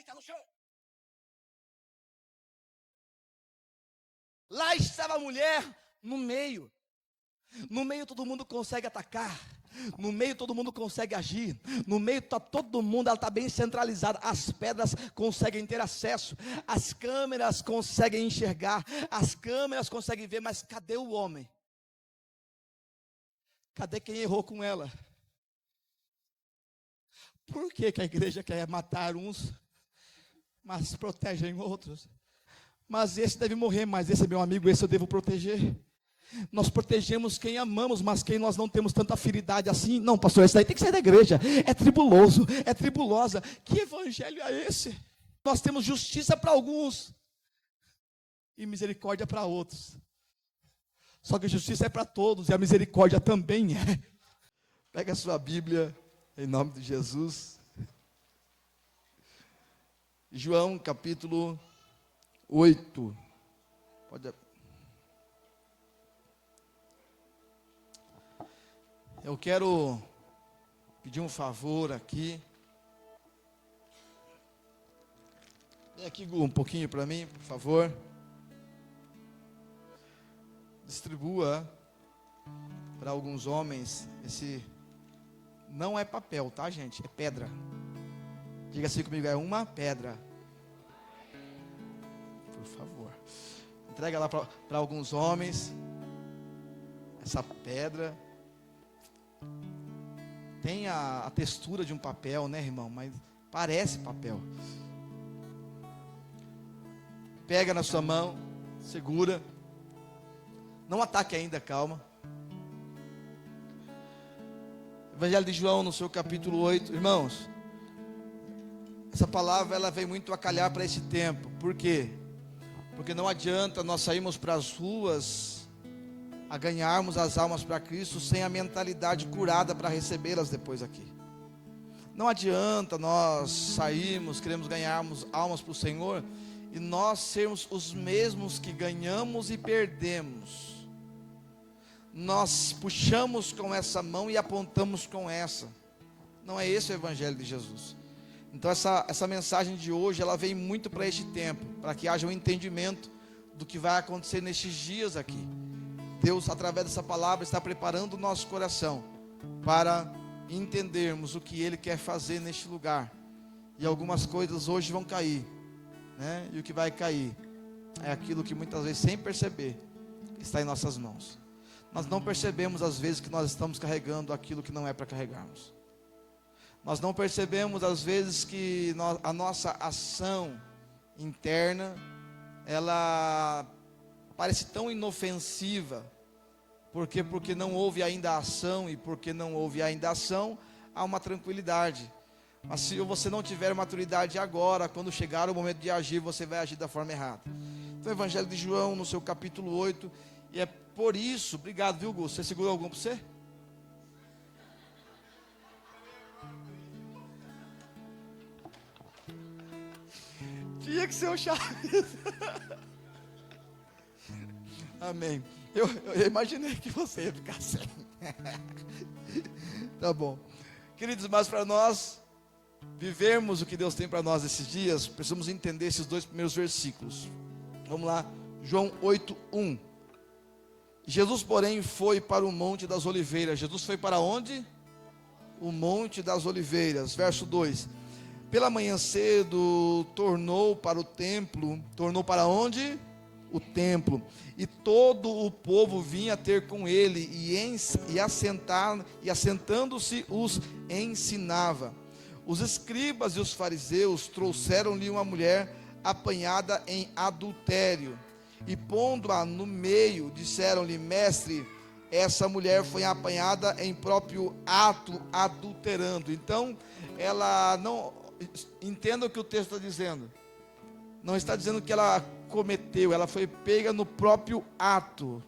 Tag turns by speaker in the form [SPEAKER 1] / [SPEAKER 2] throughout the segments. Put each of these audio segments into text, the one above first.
[SPEAKER 1] Aí está no chão. Lá estava a mulher no meio. No meio todo mundo consegue atacar. No meio todo mundo consegue agir. No meio está todo mundo, ela está bem centralizada. As pedras conseguem ter acesso. As câmeras conseguem enxergar. As câmeras conseguem ver. Mas cadê o homem? Cadê quem errou com ela? Por que a igreja quer matar uns, mas protegem outros? Mas esse deve morrer, mas esse é meu amigo, esse eu devo proteger. Nós protegemos quem amamos, mas quem nós não temos tanta afinidade assim. Não, pastor, esse daí tem que sair da igreja. É tribuloso, é tribulosa. Que evangelho é esse? Nós temos justiça para alguns e misericórdia para outros. Só que a justiça é para todos e a misericórdia também é. Pega a sua Bíblia, em nome de Jesus. João capítulo 8. Pode. Eu quero pedir um favor aqui. Vem aqui, Gu, um pouquinho para mim, por favor. Distribua para alguns homens esse. Não é papel, tá, gente? É pedra. Diga assim comigo, é uma pedra. Por favor. Entrega lá para alguns homens essa pedra. Tem a textura de um papel, né, irmão? Mas parece papel. Pega na sua mão, segura. Não ataque ainda, calma. Evangelho de João, no seu capítulo 8. Irmãos, essa palavra ela vem muito a calhar para esse tempo. Por quê? Porque não adianta nós sairmos para as ruas a ganharmos as almas para Cristo sem a mentalidade curada para recebê-las depois aqui. Não adianta nós sairmos, queremos ganharmos almas para o Senhor e nós sermos os mesmos que ganhamos e perdemos. Nós puxamos com essa mão e apontamos com essa. Não é esse o Evangelho de Jesus. Então essa mensagem de hoje, ela vem muito para este tempo, para que haja um entendimento do que vai acontecer nestes dias aqui. Deus, através dessa palavra, está preparando o nosso coração para entendermos o que Ele quer fazer neste lugar. E algumas coisas hoje vão cair, né? E o que vai cair é aquilo que muitas vezes, sem perceber, está em nossas mãos. Nós não percebemos às vezes que nós estamos carregando aquilo que não é para carregarmos. Nós não percebemos às vezes que a nossa ação interna, ela parece tão inofensiva. Porque não houve ainda ação, e porque não houve ainda ação, há uma tranquilidade. Mas se você não tiver maturidade agora, quando chegar o momento de agir, você vai agir da forma errada. Então, o Evangelho de João, no seu capítulo 8, e é por isso, obrigado, viu, Gus? Você segurou algum para você? Tinha que ser o Chaves. Amém. Eu imaginei que você ia ficar sem. Tá bom. Queridos, mas para nós vivermos o que Deus tem para nós esses dias, precisamos entender esses dois primeiros versículos. Vamos lá, João 8:1. Jesus, porém, foi para o Monte das Oliveiras. Jesus foi para onde? O Monte das Oliveiras. Verso 2. Pela manhã cedo, tornou para o templo. Tornou para onde? O templo. E todo o povo vinha ter com ele, e assentando-se os ensinava. Os escribas e os fariseus trouxeram-lhe uma mulher apanhada em adultério, e pondo-a no meio, disseram-lhe: mestre, essa mulher foi apanhada em próprio ato adulterando. Então, ela não entenda o que o texto está dizendo. Não está dizendo que ela cometeu, ela foi pega no próprio ato,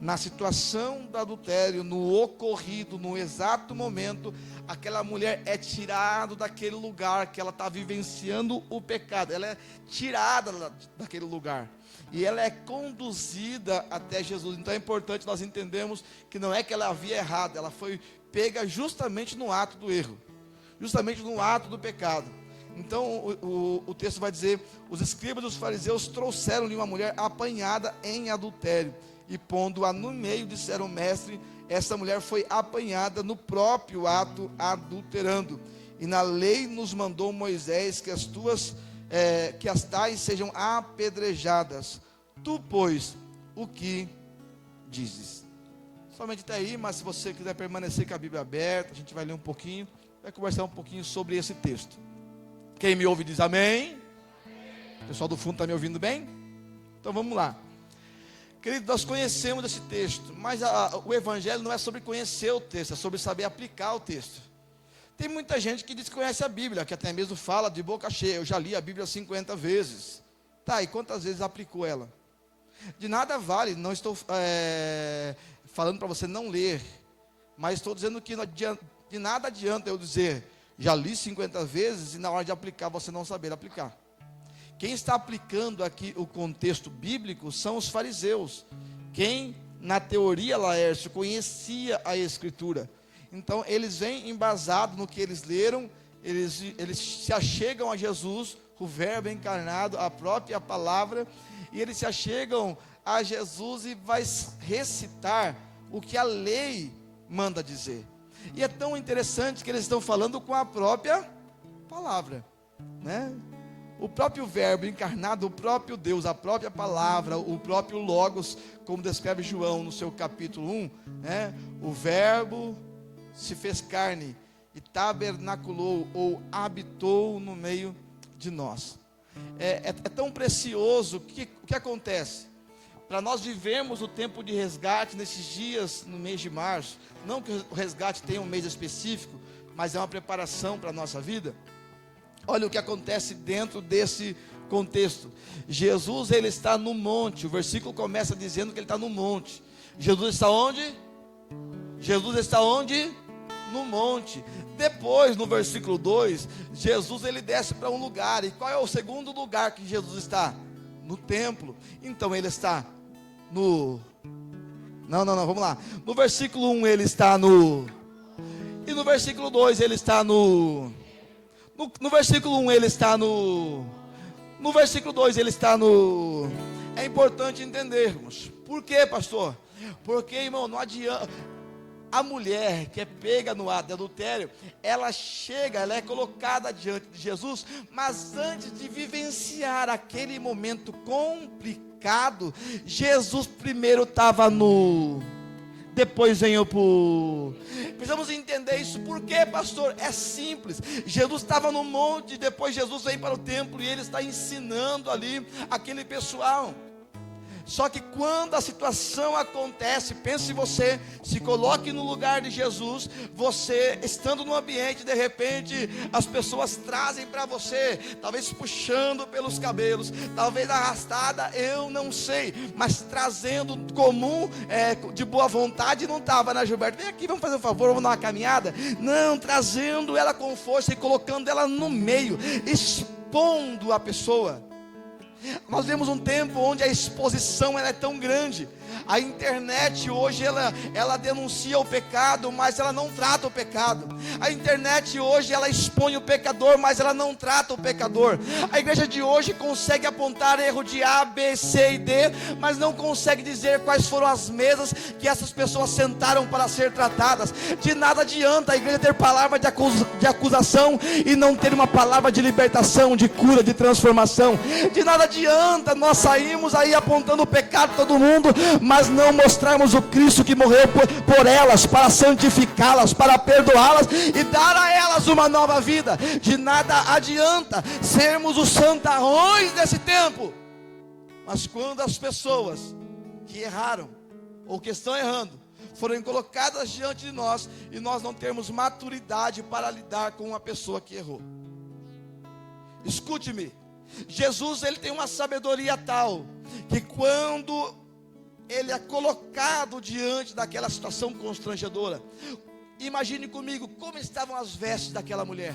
[SPEAKER 1] na situação do adultério, no ocorrido, no exato momento. Aquela mulher é tirada daquele lugar que ela está vivenciando o pecado. Ela é tirada daquele lugar e ela é conduzida até Jesus. Então é importante nós entendermos que não é que ela havia errado, ela foi pega justamente no ato do erro, justamente no ato do pecado. Então o texto vai dizer: os escribas e os fariseus trouxeram-lhe uma mulher apanhada em adultério, e pondo-a no meio, disseram: mestre, essa mulher foi apanhada no próprio ato, adulterando, e na lei nos mandou Moisés que as tais sejam apedrejadas. Tu, pois, o que dizes? Somente até aí, mas se você quiser permanecer com a Bíblia aberta, a gente vai ler um pouquinho, vai conversar um pouquinho sobre esse texto. Quem me ouve diz amém. O pessoal do fundo está me ouvindo bem? Então vamos lá. Querido, nós conhecemos esse texto, mas o evangelho não é sobre conhecer o texto, é sobre saber aplicar o texto. Tem muita gente que diz que conhece a Bíblia, que até mesmo fala de boca cheia: eu já li a Bíblia 50 vezes. Tá, e quantas vezes aplicou ela? De nada vale, não estou falando para você não ler, mas estou dizendo que de nada adianta eu dizer: já li 50 vezes, e na hora de aplicar você não saber aplicar. Quem está aplicando aqui o contexto bíblico são os fariseus. Quem, na teoria, Laércio, conhecia a Escritura. Então, eles vêm embasados no que eles leram, eles se achegam a Jesus, o verbo encarnado, a própria palavra, e eles se achegam a Jesus e vai recitar o que a lei manda dizer. E é tão interessante que eles estão falando com a própria palavra, né? O próprio verbo encarnado, o próprio Deus, a própria palavra, o próprio Logos, como descreve João no seu capítulo 1, né? O verbo se fez carne e tabernaculou ou habitou no meio de nós. É tão precioso que o que acontece? Para nós vivermos o tempo de resgate nesses dias, no mês de março, não que o resgate tenha um mês específico, mas é uma preparação para a nossa vida. Olha o que acontece dentro desse contexto. Jesus, ele está no monte. O versículo começa dizendo que ele está no monte. Jesus está onde? Jesus está onde? No monte. Depois, no versículo 2, Jesus, ele desce para um lugar. E qual é o segundo lugar que Jesus está? No templo. Então ele está no... Não, vamos lá. No versículo 1 ele está no... E no versículo 2 ele está no... No versículo 1 ele está no... No versículo 2 ele está no... É importante entendermos. Por quê, pastor? Porque, irmão, não adianta... A mulher que é pega no ato de adultério, ela é colocada diante de Jesus, mas antes de vivenciar aquele momento complicado, Jesus primeiro estava nu, depois veio por... Precisamos entender isso. Por quê, pastor? É simples. Jesus estava no monte, depois Jesus vem para o templo e ele está ensinando ali aquele pessoal. Só que quando a situação acontece, pense você, se coloque no lugar de Jesus, você estando no ambiente, de repente as pessoas trazem para você, talvez puxando pelos cabelos, talvez arrastada, eu não sei, mas trazendo comum, de boa vontade, não estava, né, Gilberto? Vem aqui, vamos fazer um favor, vamos dar uma caminhada. Não, trazendo ela com força e colocando ela no meio, expondo a pessoa. Nós vemos um tempo onde a exposição ela é tão grande. A internet hoje ela denuncia o pecado, mas ela não trata o pecado. A internet hoje ela expõe o pecador, mas ela não trata o pecador. A igreja de hoje consegue apontar erro de A, B, C e D, mas não consegue dizer quais foram as mesas que essas pessoas sentaram para ser tratadas. De nada adianta a igreja ter palavra de acusação e não ter uma palavra de libertação, de cura, de transformação. De nada adianta nós sairmos aí apontando o pecado de todo mundo, mas não mostrarmos o Cristo que morreu por elas, para santificá-las, para perdoá-las e dar a elas uma nova vida. De nada adianta sermos os santarrões desse tempo, mas quando as pessoas que erraram ou que estão errando foram colocadas diante de nós e nós não termos maturidade para lidar com uma pessoa que errou. Escute-me, Jesus ele tem uma sabedoria tal que quando ele é colocado diante daquela situação constrangedora, imagine comigo como estavam as vestes daquela mulher.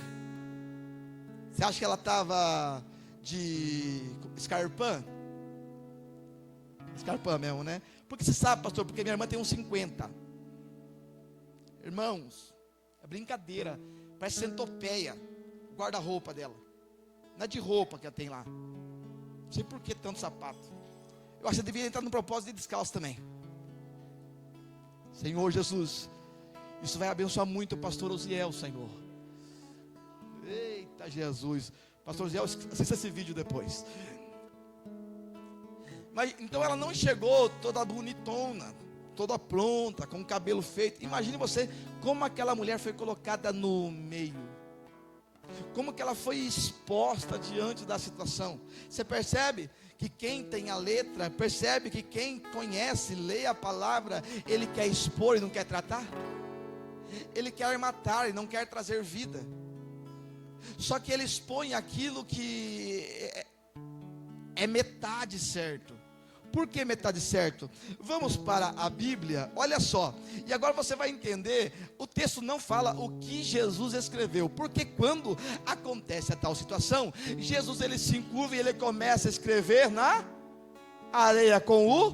[SPEAKER 1] Você acha que ela estava de escarpã? Escarpã mesmo, né? Porque você sabe, pastor, porque minha irmã tem uns 50. Irmãos, é brincadeira, parece centopeia, guarda-roupa dela. Não é de roupa que ela tem lá. Não sei por que tanto sapato. Eu acho que deveria entrar no propósito de descalço também. Senhor Jesus, isso vai abençoar muito o pastor Osiel, Senhor. Eita Jesus. Pastor Osiel, assista esse vídeo depois. Mas então ela não chegou toda bonitona, toda pronta, com o cabelo feito. Imagine você como aquela mulher foi colocada no meio. Como que ela foi exposta diante da situação. Você percebe que quem tem a letra, percebe que quem conhece, lê a palavra, ele quer expor e não quer tratar. Ele quer matar e não quer trazer vida. Só que ele expõe aquilo que é metade certo. Por que metade certo? Vamos para a Bíblia, olha só. E agora você vai entender, o texto não fala o que Jesus escreveu. Porque quando acontece a tal situação, Jesus ele se encurva e ele começa a escrever na areia com o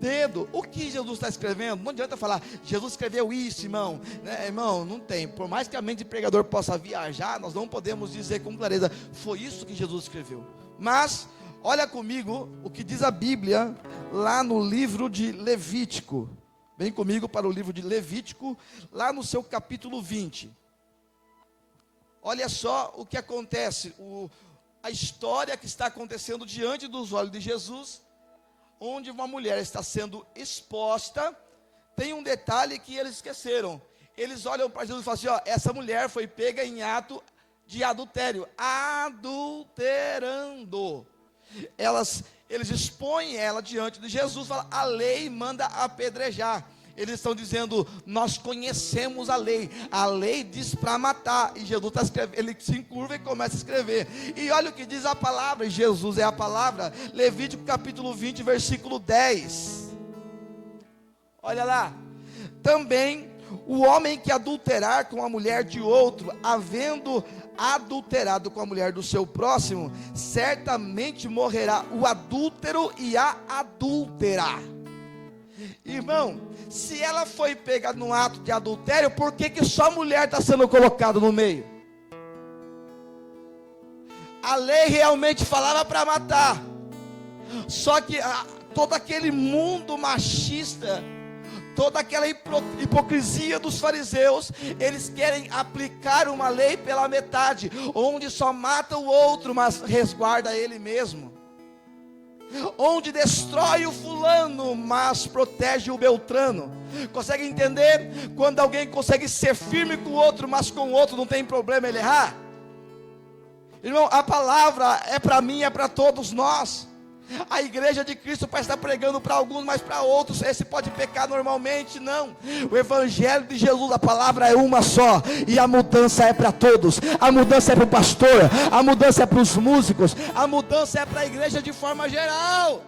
[SPEAKER 1] dedo. O que Jesus está escrevendo? Não adianta falar, Jesus escreveu isso, irmão. Irmão, não tem. Por mais que a mente de pregador possa viajar, nós não podemos dizer com clareza, foi isso que Jesus escreveu. Mas olha comigo o que diz a Bíblia lá no livro de Levítico. Vem comigo para o livro de Levítico, lá no seu capítulo 20. Olha só o que acontece, a história que está acontecendo diante dos olhos de Jesus, onde uma mulher está sendo exposta. Tem um detalhe que eles esqueceram. Eles olham para Jesus e falam assim, ó, essa mulher foi pega em ato de adultério, adulterando. Eles expõem ela diante de Jesus, falam, a lei manda apedrejar. Eles estão dizendo, nós conhecemos a lei diz para matar. E Jesus está escrevendo, ele se encurva e começa a escrever. E olha o que diz a palavra, e Jesus é a palavra. Levítico capítulo 20, versículo 10. Olha lá. Também o homem que adulterar com a mulher de outro, havendo adulterado com a mulher do seu próximo, certamente morrerá o adúltero e a adúltera. Irmão, se ela foi pega no ato de adultério, por que só a mulher está sendo colocada no meio? A lei realmente falava para matar. Só que todo aquele mundo machista, toda aquela hipocrisia dos fariseus, eles querem aplicar uma lei pela metade, onde só mata o outro, mas resguarda ele mesmo. Onde destrói o fulano, mas protege o beltrano. Consegue entender? Quando alguém consegue ser firme com o outro, mas com o outro não tem problema ele errar. Irmão, a palavra é para mim, é para todos nós. A igreja de Cristo pode estar pregando para alguns, mas para outros esse pode pecar normalmente. Não, o evangelho de Jesus, a palavra é uma só, e a mudança é para todos. A mudança é para o pastor, a mudança é para os músicos, a mudança é para a igreja de forma geral.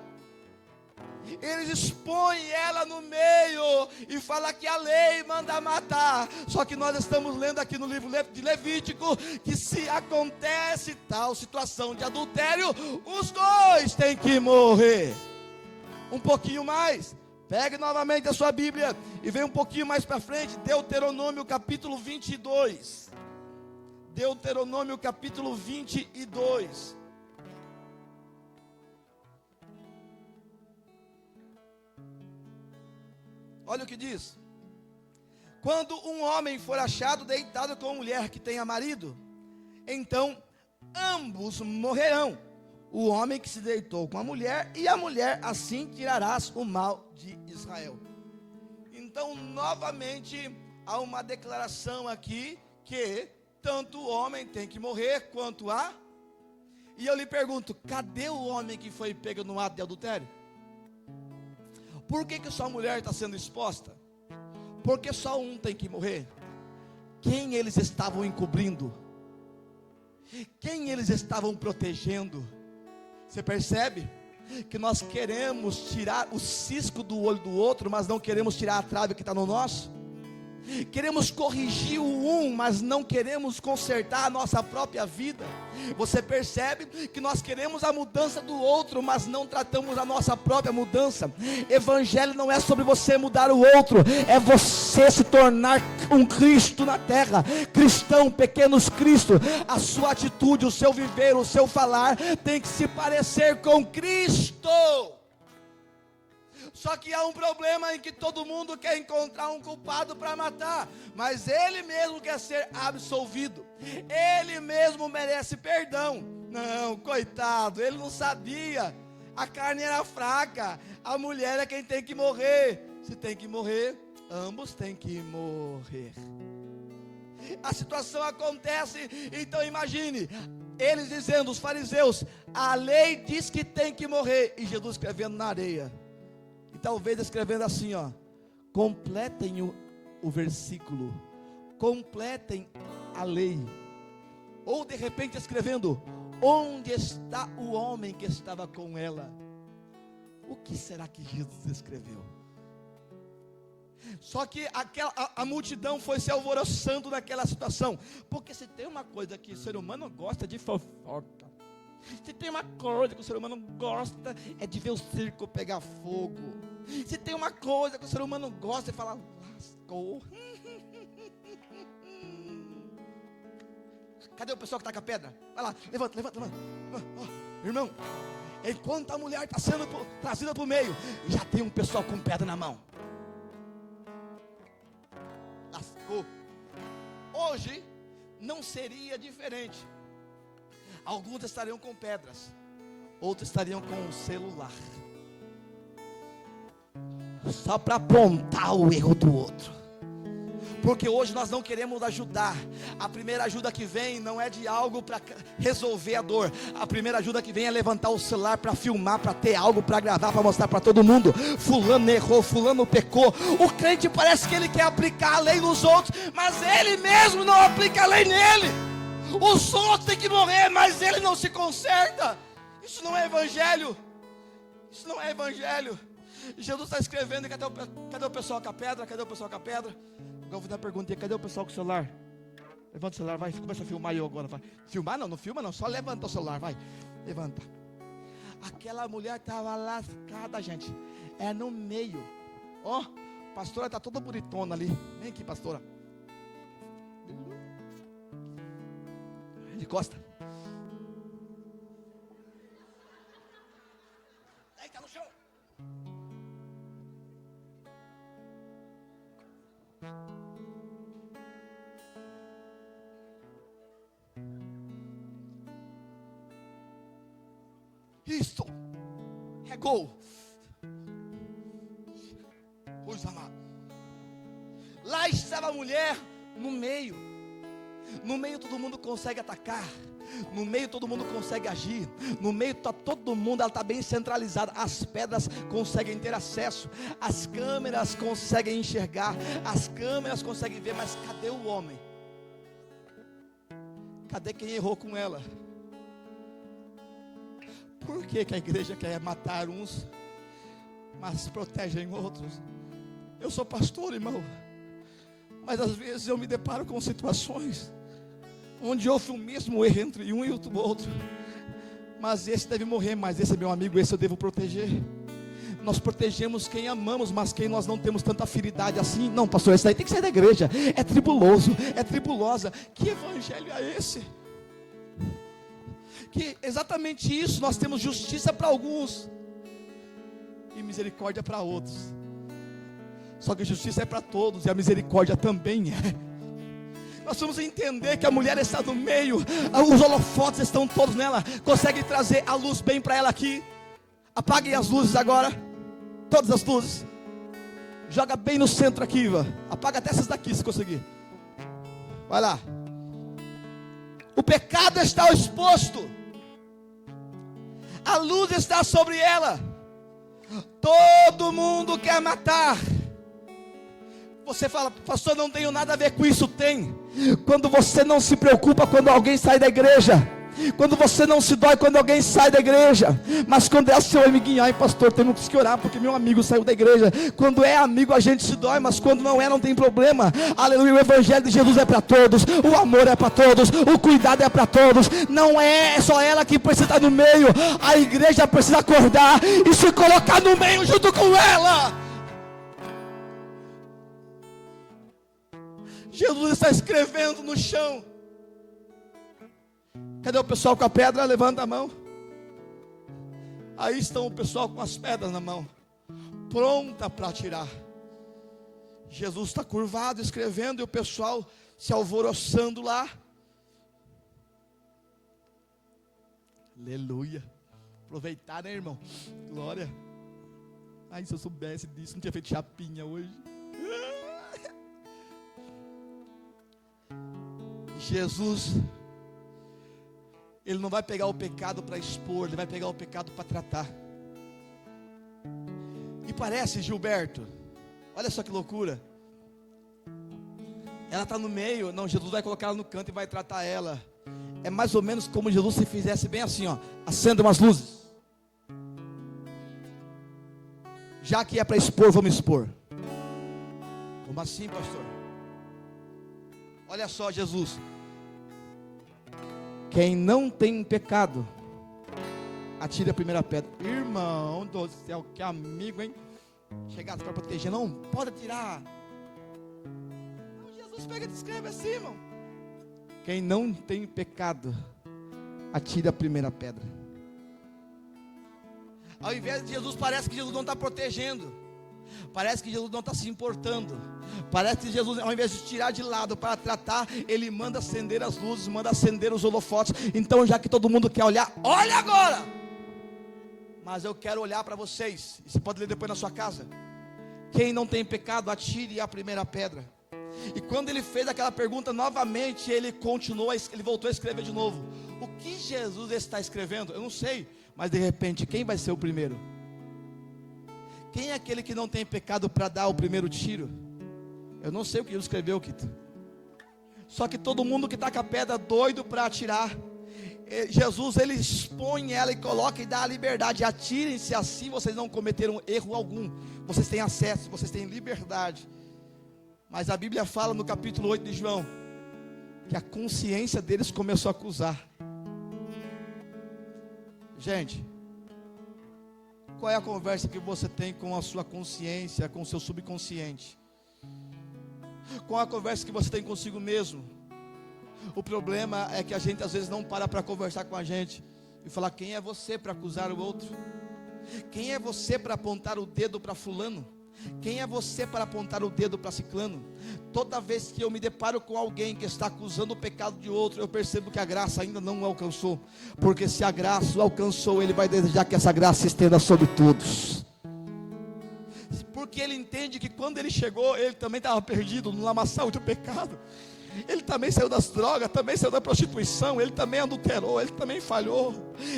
[SPEAKER 1] Eles expõem ela no meio e falam que a lei manda matar. Só que nós estamos lendo aqui no livro de Levítico que se acontece tal situação de adultério, os dois têm que morrer. Um pouquinho mais, pegue novamente a sua Bíblia e vem um pouquinho mais para frente, Deuteronômio capítulo 22. Deuteronômio capítulo 22. Olha o que diz. Quando um homem for achado deitado com uma mulher que tenha marido, então ambos morrerão. O homem que se deitou com a mulher e a mulher, assim tirarás o mal de Israel. Então, novamente, há uma declaração aqui que tanto o homem tem que morrer quanto a... E eu lhe pergunto, cadê o homem que foi pego no ato de adultério? Por que só a mulher está sendo exposta? Porque só um tem que morrer. Quem eles estavam encobrindo? Quem eles estavam protegendo? Você percebe? Que nós queremos tirar o cisco do olho do outro, mas não queremos tirar a trave que está no nosso. Queremos corrigir o mas não queremos consertar a nossa própria vida. Você percebe que nós queremos a mudança do outro, mas não tratamos a nossa própria mudança. Evangelho não é sobre você mudar o outro, é você se tornar um Cristo na terra. Cristão, pequenos Cristo. A sua atitude, o seu viver, o seu falar tem que se parecer com Cristo. Só que há um problema em que todo mundo quer encontrar um culpado para matar, mas ele mesmo quer ser absolvido, ele mesmo merece perdão. Não, coitado, ele não sabia, a carne era fraca, a mulher é quem tem que morrer. Se tem que morrer, ambos têm que morrer. A situação acontece, então imagine, eles dizendo, os fariseus, a lei diz que tem que morrer, e Jesus escrevendo na areia. E talvez escrevendo assim, completem o versículo, completem a lei. Ou de repente escrevendo, onde está o homem que estava com ela? O que será que Jesus escreveu? Só que a multidão foi se alvoroçando naquela situação, porque se tem uma coisa que o ser humano gosta de fofoca, se tem uma coisa que o ser humano gosta, é de ver o circo pegar fogo. Se tem uma coisa que o ser humano gosta, é falar, lascou. Cadê o pessoal que está com a pedra? Vai lá, levanta. Irmão, enquanto a mulher está sendo trazida para o meio, já tem um pessoal com pedra na mão. Lascou. Hoje não seria diferente. Alguns estariam com pedras, outros estariam com um celular, só para apontar o erro do outro. Porque hoje nós não queremos ajudar. A primeira ajuda que vem não é de algo para resolver a dor. A primeira ajuda que vem é levantar o celular para filmar, para ter algo para gravar, para mostrar para todo mundo. Fulano errou, fulano pecou. O crente parece que ele quer aplicar a lei nos outros, mas ele mesmo não aplica a lei nele. Os outros têm que morrer, mas ele não se conserta. Isso não é evangelho. Isso não é evangelho. Jesus está escrevendo, cadê o pessoal com a pedra? Cadê o pessoal com a pedra? Agora eu vou dar uma pergunta, cadê o pessoal com o celular? Levanta o celular, vai, começa a filmar eu agora. Vai. Filmar não filma não, só levanta o celular, vai. Levanta. Aquela mulher estava lascada, gente. É no meio. Ó, pastora está toda bonitona ali. Vem aqui, pastora. De costa. Deita no chão. Isto é gol. Pois amado. Lá estava a mulher no meio. No meio todo mundo consegue atacar. No meio todo mundo consegue agir. No meio está todo mundo, ela está bem centralizada. As pedras conseguem ter acesso. As câmeras conseguem enxergar. As câmeras conseguem ver. Mas cadê o homem? Cadê quem errou com ela? Por que a igreja quer matar uns, mas protegem outros? Eu sou pastor, irmão, mas às vezes eu me deparo com situações onde houve o mesmo erro entre um e o outro. Mas esse deve morrer, mas esse é meu amigo, esse eu devo proteger. Nós protegemos quem amamos, mas quem nós não temos tanta afinidade assim. Não, pastor, esse daí tem que sair da igreja. É tribuloso, é tribulosa. Que evangelho é esse? Que exatamente isso, nós temos justiça para alguns e misericórdia para outros. Só que a justiça é para todos e a misericórdia também é. Nós vamos entender que a mulher está no meio, os holofotes estão todos nela, consegue trazer a luz bem para ela aqui. Apaguem as luzes agora, todas as luzes, joga bem no centro aqui, apaga até essas daqui se conseguir. Vai lá. O pecado está exposto, a luz está sobre ela. Todo mundo quer matar. Você fala, pastor, não tenho nada a ver com isso. Tem. Quando você não se preocupa quando alguém sai da igreja, Quando você não se dói quando alguém sai da igreja, mas quando é seu amiguinho, ai pastor, temos que orar porque meu amigo saiu da igreja. Quando é amigo a gente se dói, mas quando não é, não tem problema. Aleluia, o evangelho de Jesus é para todos, o amor é para todos, o cuidado é para todos. Não é só ela que precisa estar no meio, a igreja precisa acordar e se colocar no meio junto com ela. Jesus está escrevendo no chão. Cadê o pessoal com a pedra? Levanta a mão. Aí estão o pessoal com as pedras na mão, pronta para tirar. Jesus está curvado escrevendo e o pessoal se alvoroçando lá. Aleluia. Aproveitar, né, irmão? Glória. Ai, se eu soubesse disso, não tinha feito chapinha hoje. Jesus, Ele não vai pegar o pecado para expor, Ele vai pegar o pecado para tratar. E parece, Gilberto, olha só que loucura. Ela está no meio, não, Jesus vai colocar ela no canto e vai tratar ela. É mais ou menos como Jesus se fizesse bem assim, ó, acenda umas luzes. Já que é para expor, vamos expor. Como assim, pastor? Olha só, Jesus. Quem não tem pecado, atire a primeira pedra. Irmão do céu, que amigo, hein? Chegado para proteger, não pode atirar. Não, Jesus pega e descreve assim, irmão. Quem não tem pecado, atire a primeira pedra. Ao invés de Jesus, parece que Jesus não está protegendo. Parece que Jesus não está se importando. Parece que Jesus, ao invés de tirar de lado para tratar, Ele manda acender as luzes, manda acender os holofotes. Então, já que todo mundo quer olhar, olha agora. Mas eu quero olhar para vocês. E você pode ler depois na sua casa. Quem não tem pecado, atire a primeira pedra. E quando ele fez aquela pergunta novamente, ele continuou, ele voltou a escrever de novo. O que Jesus está escrevendo? Eu não sei. Mas de repente, quem vai ser o primeiro? Quem é aquele que não tem pecado para dar o primeiro tiro? Eu não sei o que Jesus escreveu, Kito. Só que todo mundo que está com a pedra doido para atirar, Jesus, Ele expõe ela e coloca e dá a liberdade. Atirem-se assim, vocês não cometeram erro algum. Vocês têm acesso, vocês têm liberdade. Mas a Bíblia fala no capítulo 8 de João, que a consciência deles começou a acusar. Gente, qual é a conversa que você tem com a sua consciência, com o seu subconsciente? Qual é a conversa que você tem consigo mesmo? O problema é que a gente às vezes não para conversar com a gente e falar: quem é você para acusar o outro? Quem é você para apontar o dedo para fulano? Quem é você para apontar o dedo para ciclano? Toda vez que eu me deparo com alguém que está acusando o pecado de outro, eu percebo que a graça ainda não o alcançou. Porque se a graça o alcançou, Ele vai desejar que essa graça se estenda sobre todos. Porque Ele entende que quando Ele chegou, Ele também estava perdido no lamaçal do pecado. Ele também saiu das drogas, também saiu da prostituição, ele também adulterou, ele também falhou,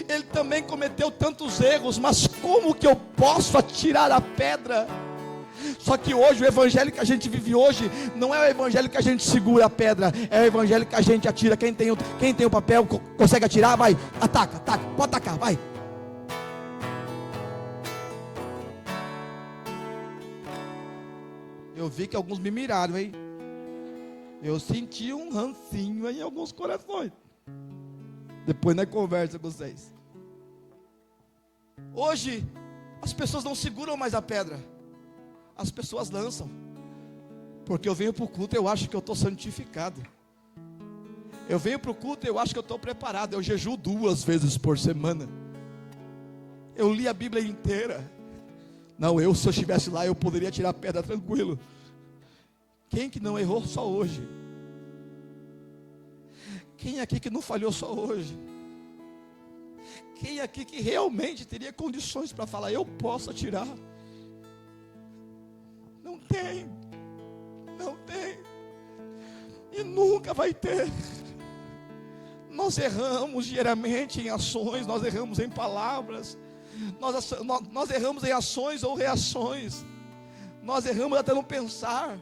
[SPEAKER 1] ele também cometeu tantos erros. Mas como que eu posso atirar a pedra? Só que hoje, o evangelho que a gente vive hoje, não é o evangelho que a gente segura a pedra, é o evangelho que a gente atira. Quem tem o papel, consegue atirar, vai, ataca, pode atacar, vai. Eu vi que alguns me miraram, hein? Eu senti um rancinho em alguns corações. Depois nós conversa com vocês. Hoje, as pessoas não seguram mais a pedra. As pessoas lançam. Porque eu venho para o culto e eu acho que eu estou santificado. Eu venho para o culto e eu acho que eu estou preparado. Eu jejuo 2 vezes por semana. Eu li a Bíblia inteira. Não, se eu estivesse lá, eu poderia tirar a pedra tranquilo. Quem que não errou só hoje? Quem aqui que não falhou só hoje? Quem aqui que realmente teria condições para falar: eu posso atirar? Não tem. Não tem. E nunca vai ter. Nós erramos diariamente em ações, nós erramos em palavras, nós erramos em ações ou reações, nós erramos até no pensar.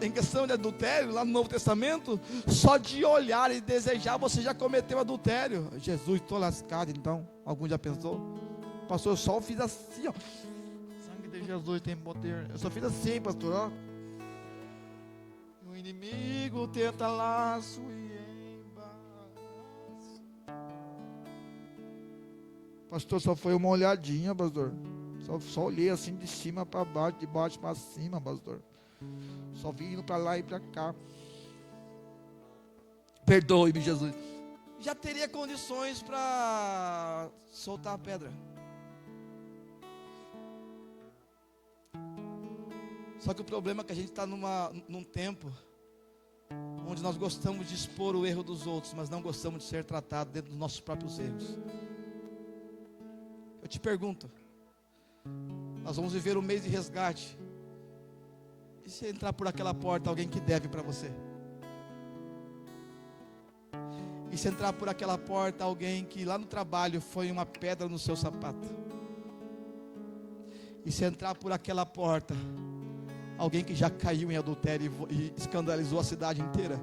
[SPEAKER 1] Em questão de adultério, lá no Novo Testamento, só de olhar e desejar, você já cometeu adultério. Jesus, estou lascado então. Algum já pensou? Pastor, eu só fiz assim, ó. Sangue de Jesus tem poder. Eu só fiz assim, pastor, ó. O inimigo tenta laço e embaraço. Pastor, só foi uma olhadinha, pastor. Só olhei assim de cima para baixo, de baixo para cima, pastor. Só vim indo para lá e para cá. Perdoe-me, Jesus. Já teria condições para soltar a pedra. Só que o problema é que a gente está num tempo onde nós gostamos de expor o erro dos outros, mas não gostamos de ser tratados dentro dos nossos próprios erros. Eu te pergunto, nós vamos viver um mês de resgate. E se entrar por aquela porta alguém que deve para você? E se entrar por aquela porta alguém que lá no trabalho foi uma pedra no seu sapato? E se entrar por aquela porta alguém que já caiu em adultério e escandalizou a cidade inteira?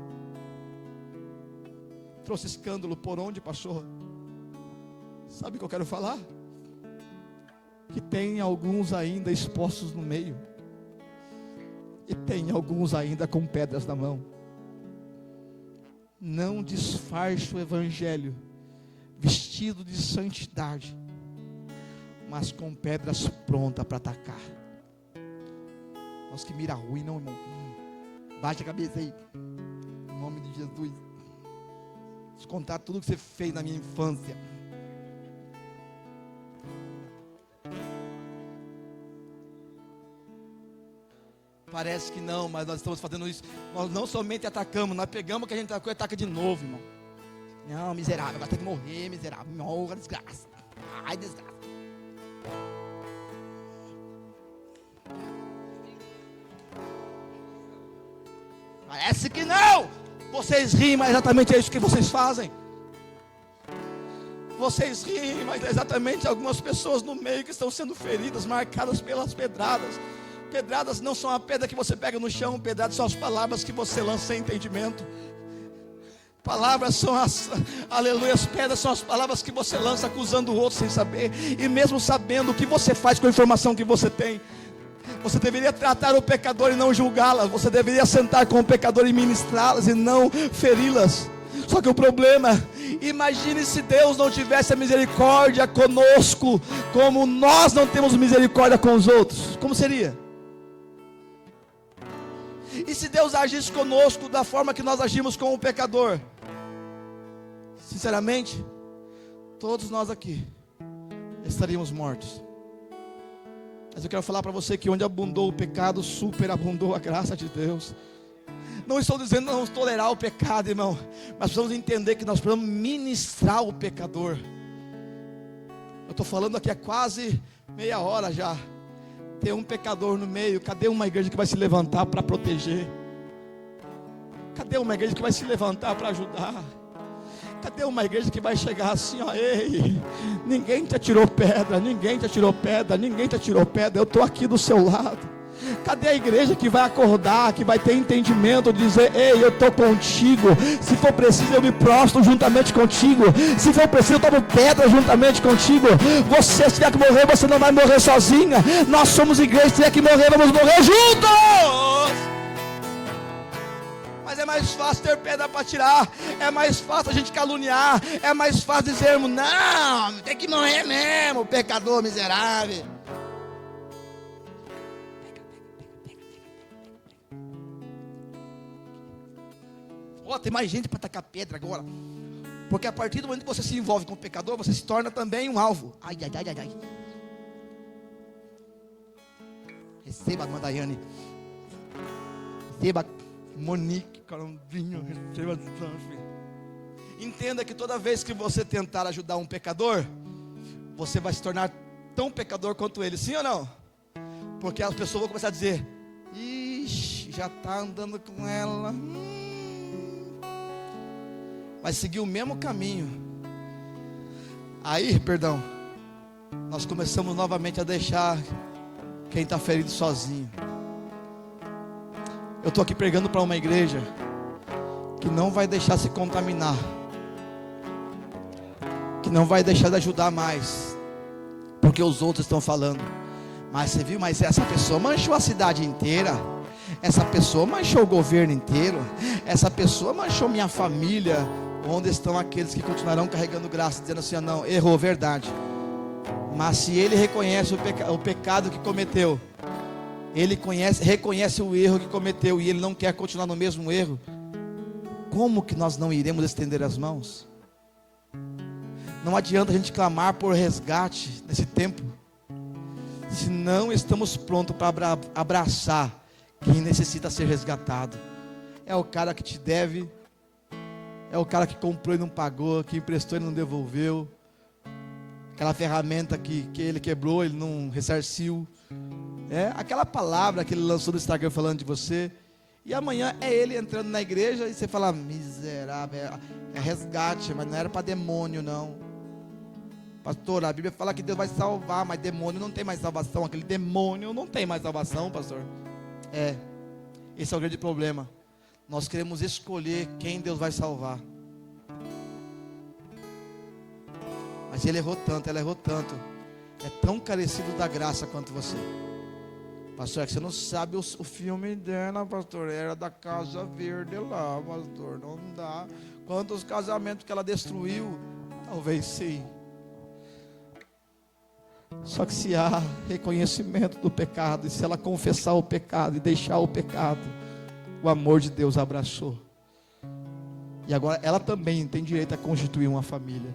[SPEAKER 1] Trouxe escândalo por onde passou? Sabe o que eu quero falar? Que tem alguns ainda expostos no meio. E tem alguns ainda com pedras na mão. Não disfarce o evangelho vestido de santidade, mas com pedras prontas para atacar. Nossa, que mira ruim, não, irmão. Baixa a cabeça aí, em nome de Jesus. Vou contar tudo que você fez na minha infância. Parece que não, mas nós estamos fazendo isso. Nós não somente atacamos, nós pegamos o que a gente atacou e ataca de novo, irmão. Não, miserável, vai ter que morrer, miserável. Morra, desgraça. Ai, desgraça. Parece que não. Vocês riem, mas exatamente é isso que vocês fazem. Vocês riem, mas é exatamente algumas pessoas no meio que estão sendo feridas, marcadas pelas pedradas. Pedradas não são a pedra que você pega no chão, pedradas são as palavras que você lança sem entendimento. Palavras são aleluia, as pedras são as palavras que você lança acusando o outro sem saber. E mesmo sabendo o que você faz com a informação que você tem. Você deveria tratar o pecador e não julgá-las. Você deveria sentar com o pecador e ministrá-las e não feri-las. Só que o problema, imagine se Deus não tivesse a misericórdia conosco, como nós não temos misericórdia com os outros. Como seria? E se Deus agisse conosco da forma que nós agimos com o pecador? Sinceramente, todos nós aqui estaríamos mortos. Mas eu quero falar para você que onde abundou o pecado, superabundou a graça de Deus. Não estou dizendo não tolerar o pecado, irmão, mas precisamos entender que nós precisamos ministrar o pecador. Eu estou falando aqui há quase meia hora já. Tem um pecador no meio. Cadê uma igreja que vai se levantar para proteger? Cadê uma igreja que vai se levantar para ajudar? Cadê uma igreja que vai chegar assim, ó, ei, ninguém te atirou pedra, ninguém te atirou pedra, ninguém te atirou pedra, eu estou aqui do seu lado. Cadê a igreja que vai acordar, que vai ter entendimento, dizer, ei, eu estou contigo, se for preciso eu me prostro juntamente contigo, se for preciso eu tomo pedra juntamente contigo. Você, se tiver que morrer, você não vai morrer sozinha. Nós somos igreja, se tiver que morrer, vamos morrer juntos. Mas é mais fácil ter pedra para tirar, é mais fácil a gente caluniar, é mais fácil dizermos, não, tem que morrer mesmo, pecador miserável. Tem mais gente para tacar pedra agora. Porque a partir do momento que você se envolve com o pecador, você se torna também um alvo. Ai, ai, ai, ai, ai. Receba a Daiane. Receba Monique, Carandinho. Receba. Entenda que toda vez que você tentar ajudar um pecador, você vai se tornar tão pecador quanto ele. Sim ou não? Porque as pessoas vão começar a dizer, ixi, já está andando com ela. Vai seguir o mesmo caminho. Aí, perdão, nós começamos novamente a deixar quem está ferido sozinho. Eu estou aqui pregando para uma igreja que não vai deixar se contaminar, que não vai deixar de ajudar mais, porque os outros estão falando. Mas você viu, mas essa pessoa manchou a cidade inteira, essa pessoa manchou o governo inteiro, essa pessoa manchou minha família. Onde estão aqueles que continuarão carregando graça, dizendo assim: não, errou, verdade. Mas se ele reconhece o pecado que cometeu, ele reconhece o erro que cometeu, e ele não quer continuar no mesmo erro, como que nós não iremos estender as mãos? Não adianta a gente clamar por resgate nesse tempo, se não estamos prontos para abraçar quem necessita ser resgatado. É o cara que te deve, é o cara que comprou e não pagou, que emprestou e não devolveu, aquela ferramenta que ele quebrou, ele não ressarciu, aquela palavra que ele lançou no Instagram falando de você, e amanhã é ele entrando na igreja e você fala: miserável, é resgate, mas não era para demônio não. Pastor, a Bíblia fala que Deus vai salvar, mas demônio não tem mais salvação, aquele demônio não tem mais salvação, pastor. Esse é o grande problema. Nós queremos escolher quem Deus vai salvar. Mas ele errou tanto, ela errou tanto. É tão carecido da graça quanto você. Pastor, é que você não sabe o filme dela, pastor. Era da Casa Verde lá, pastor. Não dá. Quantos casamentos que ela destruiu? Talvez sim. Só que se há reconhecimento do pecado, e se ela confessar o pecado e deixar o pecado, o amor de Deus abraçou. E agora ela também tem direito a constituir uma família.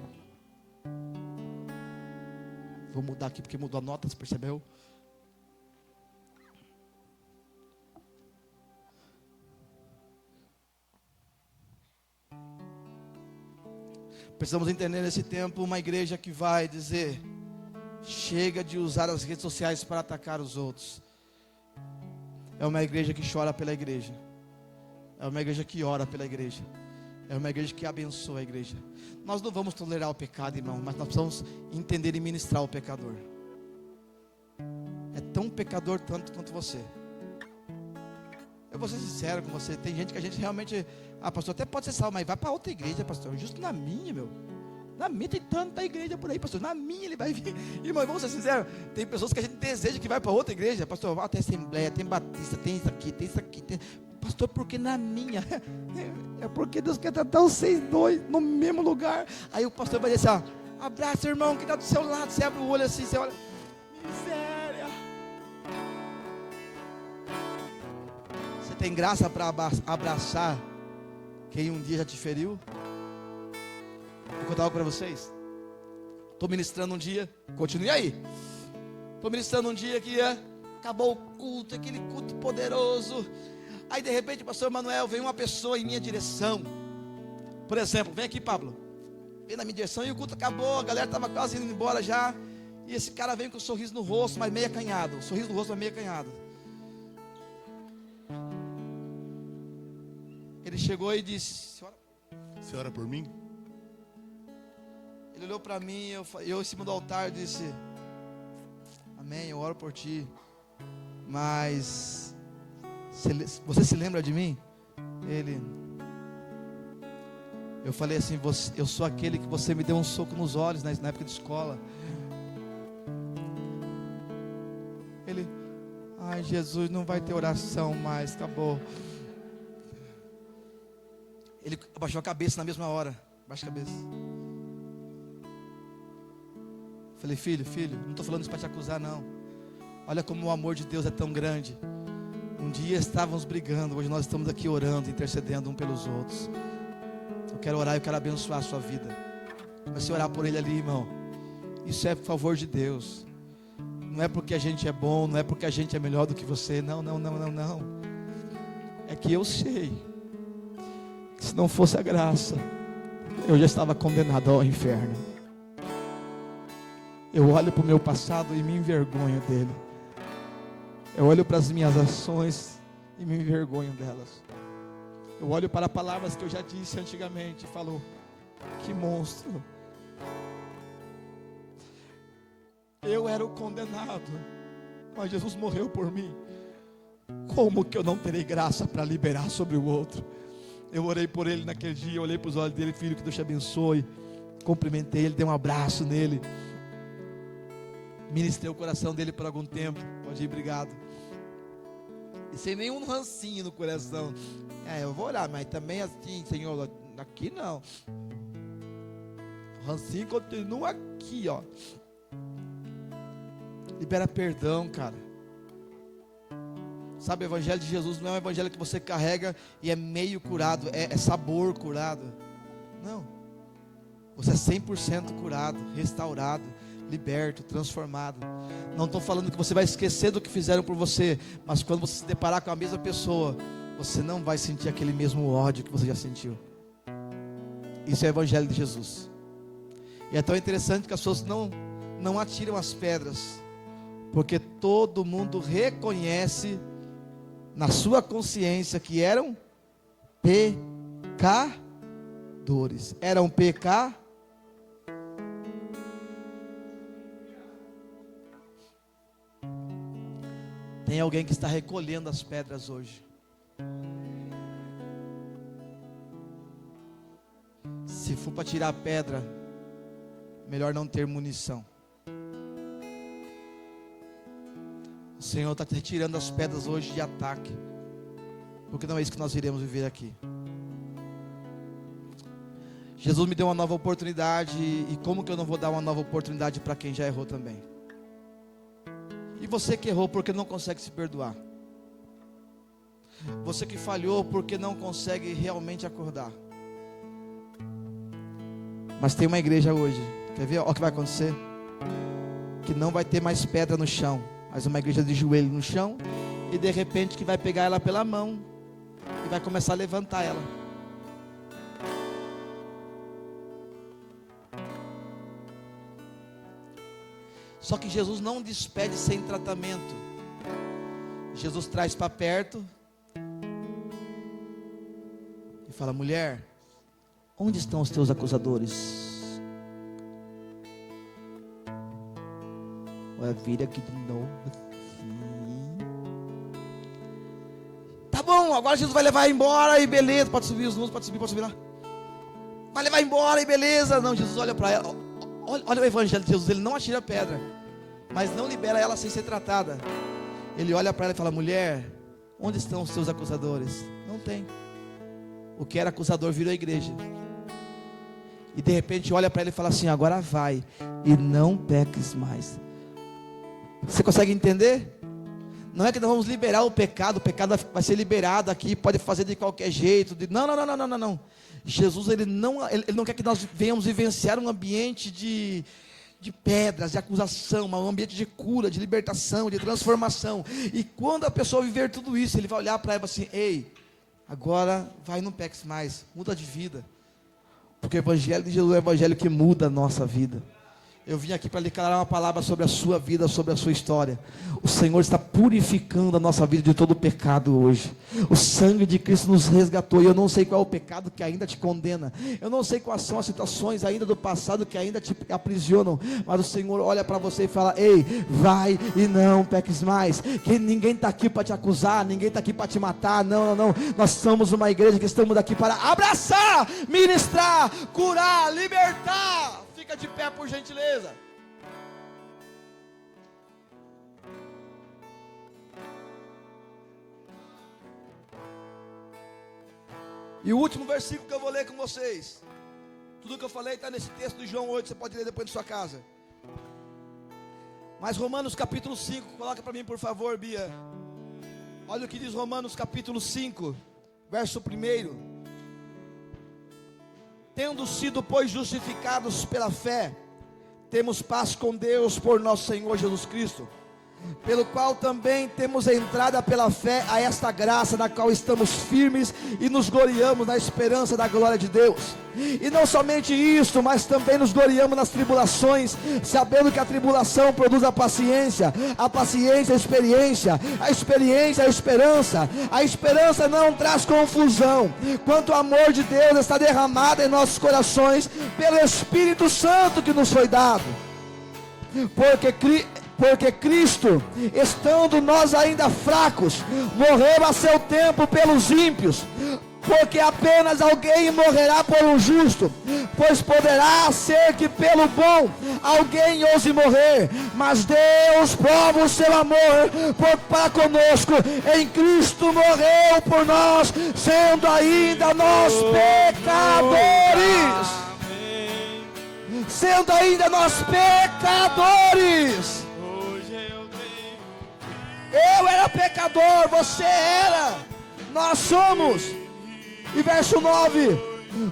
[SPEAKER 1] Vou mudar aqui porque mudou a nota, você percebeu? Precisamos entender nesse tempo uma igreja que vai dizer: chega de usar as redes sociais para atacar os outros. É uma igreja que chora pela igreja. É uma igreja que ora pela igreja. É uma igreja que abençoa a igreja. Nós não vamos tolerar o pecado, irmão, mas nós precisamos entender e ministrar o pecador. É tão pecador tanto quanto você. Eu vou ser sincero com você. Tem gente que a gente realmente... pastor, até pode ser salvo, mas vai para outra igreja, pastor. Justo na minha, meu. Na minha tem tanta igreja por aí, pastor. Na minha ele vai vir. Irmão, vamos ser sinceros. Tem pessoas que a gente deseja que vai para outra igreja. Pastor, tem Assembleia, tem Batista, tem isso aqui, tem isso aqui. Pastor, porque na minha? É porque Deus quer tratar os 6, 2 no mesmo lugar. Aí o pastor vai dizer assim: abraça o irmão que está do seu lado. Você abre o olho assim, você olha. Miséria. Você tem graça para abraçar quem um dia já te feriu? Vou contar algo para vocês. Estou ministrando um dia, continue aí. Estou ministrando um dia que acabou o culto, aquele culto poderoso. Aí de repente, pastor Manuel, veio uma pessoa em minha direção. Por exemplo, vem aqui, Pablo. Veio na minha direção e o culto acabou, a galera estava quase indo embora já. E esse cara veio com um sorriso no rosto, mas meio acanhado. O sorriso no rosto, mas meio acanhado. Ele chegou e disse:
[SPEAKER 2] Você ora por mim?
[SPEAKER 1] Ele olhou para mim, eu em cima do altar disse: amém, eu oro por ti. Mas você se lembra de mim? Eu falei assim: eu sou aquele que você me deu um soco nos olhos na época de escola. Ele: ai, Jesus, não vai ter oração mais, acabou. Ele abaixou a cabeça na mesma hora. Baixa a cabeça. Falei: filho, não estou falando isso para te acusar não. Olha como o amor de Deus é tão grande. Um dia estávamos brigando, hoje nós estamos aqui orando, intercedendo um pelos outros. Eu quero orar, eu quero abençoar a sua vida. Comecei a orar por ele ali, irmão. Isso é por favor de Deus. Não é porque a gente é bom, não é porque a gente é melhor do que você. Não. É que eu sei que se não fosse a graça, eu já estava condenado ao inferno. Eu olho para o meu passado e me envergonho dele. Eu olho para as minhas ações e me envergonho delas. Eu olho para palavras que eu já disse antigamente e falo: que monstro. Eu era o condenado, mas Jesus morreu por mim. como que eu não terei graça para liberar sobre o outro? Eu orei por ele naquele dia, eu olhei para os olhos dele, filho, que Deus te abençoe. Cumprimentei ele, dei um abraço nele. Ministrei o coração dele por algum tempo. Pode ir, obrigado. E sem nenhum rancinho no coração. Eu vou orar, mas também assim, Senhor, aqui não. O rancinho continua aqui, ó. Libera perdão, cara. Sabe, o evangelho de Jesus não é um evangelho que você carrega e é meio curado, é sabor curado. Não. Você é 100% curado, restaurado, liberto, transformado. Não estou falando que você vai esquecer do que fizeram por você, mas quando você se deparar com a mesma pessoa, você não vai sentir aquele mesmo ódio que você já sentiu. Isso é o evangelho de Jesus. E é tão interessante que as pessoas não atiram as pedras, porque todo mundo reconhece na sua consciência que eram pecadores. Eram pecadores. Tem alguém que está recolhendo as pedras hoje. Se for para tirar a pedra, melhor não ter munição. O Senhor está retirando as pedras hoje de ataque, porque não é isso que nós iremos viver aqui. Jesus me deu uma nova oportunidade, e como que eu não vou dar uma nova oportunidade para quem já errou também? E você que errou porque não consegue se perdoar? Você que falhou porque não consegue realmente acordar? Mas tem uma igreja hoje, quer ver? Olha o que vai acontecer. Que não vai ter mais pedra no chão, mas uma igreja de joelho no chão, e de repente que vai pegar ela pela mão e vai começar a levantar ela. Só que Jesus não despede sem tratamento. Jesus traz para perto e fala: mulher, onde estão os teus acusadores? Olha, vira aqui de novo. Tá bom, agora Jesus vai levar embora e beleza. Pode subir os números, pode subir lá. Vai levar embora e beleza. Não, Jesus olha para ela. Olha o evangelho de Jesus, ele não atira pedra, mas não libera ela sem ser tratada. Ele olha para ela e fala: mulher, onde estão os seus acusadores? Não tem. O que era acusador virou a igreja. E de repente olha para ele e fala assim: agora vai e não peques mais. Você consegue entender? Não é que nós vamos liberar o pecado vai ser liberado aqui, pode fazer de qualquer jeito. Não. Jesus ele não quer que nós venhamos vivenciar um ambiente de pedras, de acusação, um ambiente de cura, de libertação, de transformação. E quando a pessoa viver tudo isso, ele vai olhar para ela assim: ei, agora vai e não peques mais, muda de vida. Porque o evangelho de Jesus é o evangelho que muda a nossa vida. Eu vim aqui para declarar uma palavra sobre a sua vida, sobre a sua história. O Senhor está purificando a nossa vida de todo o pecado hoje. O sangue de Cristo nos resgatou. E eu não sei qual é o pecado que ainda te condena. Eu não sei quais são as situações ainda do passado que ainda te aprisionam. Mas o Senhor olha para você e fala: ei, vai e não peques mais. Que ninguém está aqui para te acusar, ninguém está aqui para te matar. Não. Nós somos uma igreja que estamos aqui para abraçar, ministrar, curar, libertar. Fica de pé, por gentileza. E o último versículo que eu vou ler com vocês. Tudo que eu falei está nesse texto de João 8. Você pode ler depois de sua casa. Mas Romanos capítulo 5. Coloca para mim, por favor, Bia. Olha o que diz Romanos capítulo 5, verso 1. Tendo sido, pois, justificados pela fé, temos paz com Deus por nosso Senhor Jesus Cristo, pelo qual também temos entrada pela fé a esta graça, na qual estamos firmes e nos gloriamos na esperança da glória de Deus. E não somente isto, mas também nos gloriamos nas tribulações, sabendo que a tribulação produz a paciência a experiência, a experiência a esperança, a esperança não traz confusão, quanto o amor de Deus está derramado em nossos corações, pelo Espírito Santo que nos foi dado. Porque Cristo, estando nós ainda fracos, morreu a seu tempo pelos ímpios. Porque apenas alguém morrerá por um justo, pois poderá ser que pelo bom alguém ouse morrer. Mas Deus prova o seu amor para conosco, em Cristo morreu por nós, sendo ainda nós pecadores. Sendo ainda nós pecadores. Eu era pecador, você era, nós somos. E verso 9: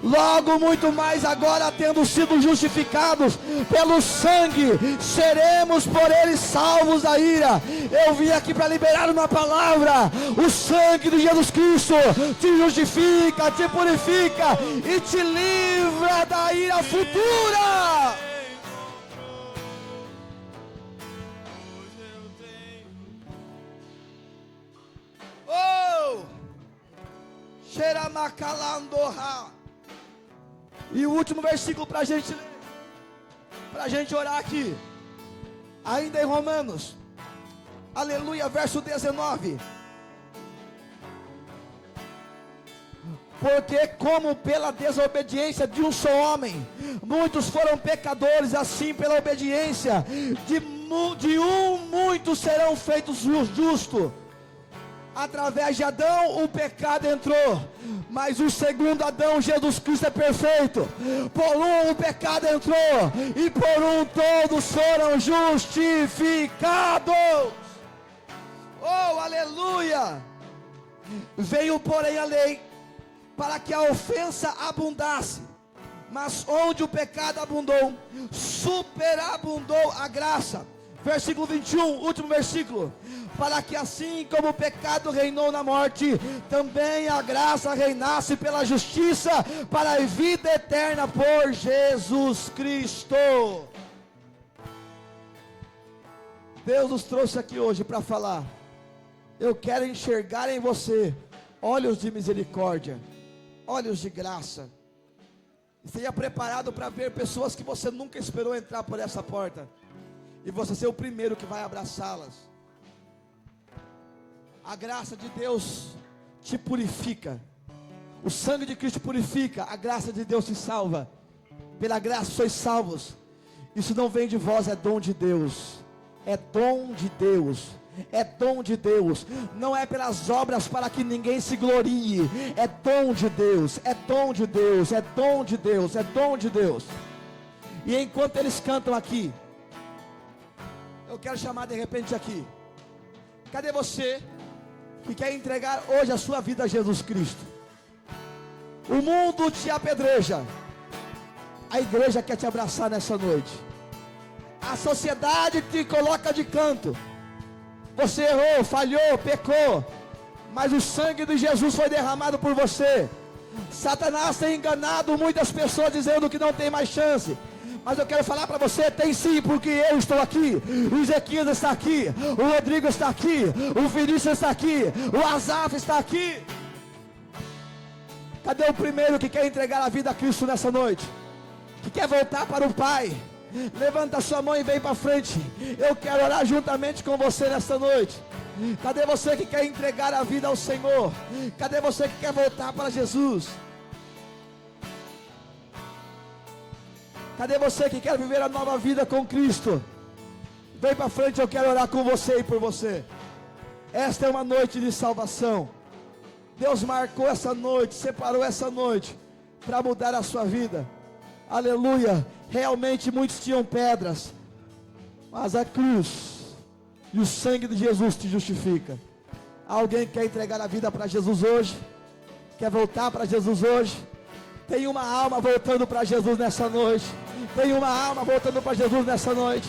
[SPEAKER 1] logo muito mais agora, tendo sido justificados pelo sangue, seremos por ele salvos da ira. Eu vim aqui para liberar uma palavra. O sangue de Jesus Cristo te justifica, te purifica e te livra da ira futura. Oh! E o último versículo para a gente ler, para a gente orar aqui, ainda em Romanos, aleluia, verso 19. Porque como pela desobediência de um só homem, muitos foram pecadores, assim pela obediência de um, muitos serão feitos justos. Através de Adão o pecado entrou, mas o segundo Adão, Jesus Cristo, é perfeito. Por um o pecado entrou, e por um todos foram justificados. Oh, aleluia! Veio porém a lei, para que a ofensa abundasse, mas onde o pecado abundou, superabundou a graça. Versículo 21, último versículo. Para que assim como o pecado reinou na morte, também a graça reinasse pela justiça, para a vida eterna por Jesus Cristo. Deus nos trouxe aqui hoje para falar. Eu quero enxergar em você olhos de misericórdia, olhos de graça. Esteja preparado para ver pessoas que você nunca esperou entrar por essa porta, e você ser o primeiro que vai abraçá-las. A graça de Deus te purifica. O sangue de Cristo purifica. A graça de Deus te salva. Pela graça sois salvos. Isso não vem de vós, é dom de Deus. É dom de Deus. É dom de Deus. Não é pelas obras para que ninguém se glorie. É dom de Deus. É dom de Deus. É dom de Deus. É dom de Deus. E enquanto eles cantam aqui, eu quero chamar de repente aqui. Cadê você que quer entregar hoje a sua vida a Jesus Cristo? O mundo te apedreja, a igreja quer te abraçar nessa noite. A sociedade te coloca de canto. Você errou, falhou, pecou, mas o sangue de Jesus foi derramado por você. Satanás tem enganado muitas pessoas dizendo que não tem mais chance. Mas eu quero falar para você, tem sim, porque eu estou aqui, o Ezequias está aqui, o Rodrigo está aqui, o Vinícius está aqui, o Azaf está aqui. Cadê o primeiro que quer entregar a vida a Cristo nessa noite? Que quer voltar para o Pai? Levanta a sua mão e vem para frente. Eu quero orar juntamente com você nessa noite. Cadê você que quer entregar a vida ao Senhor? Cadê você que quer voltar para Jesus? Cadê você que quer viver a nova vida com Cristo? Vem para frente, eu quero orar com você e por você. Esta é uma noite de salvação. Deus marcou essa noite, separou essa noite para mudar a sua vida. Aleluia. Realmente muitos tinham pedras, mas a cruz e o sangue de Jesus te justifica. Alguém quer entregar a vida para Jesus hoje? Quer voltar para Jesus hoje? Tem uma alma voltando para Jesus nessa noite. Tem uma alma voltando para Jesus nessa noite.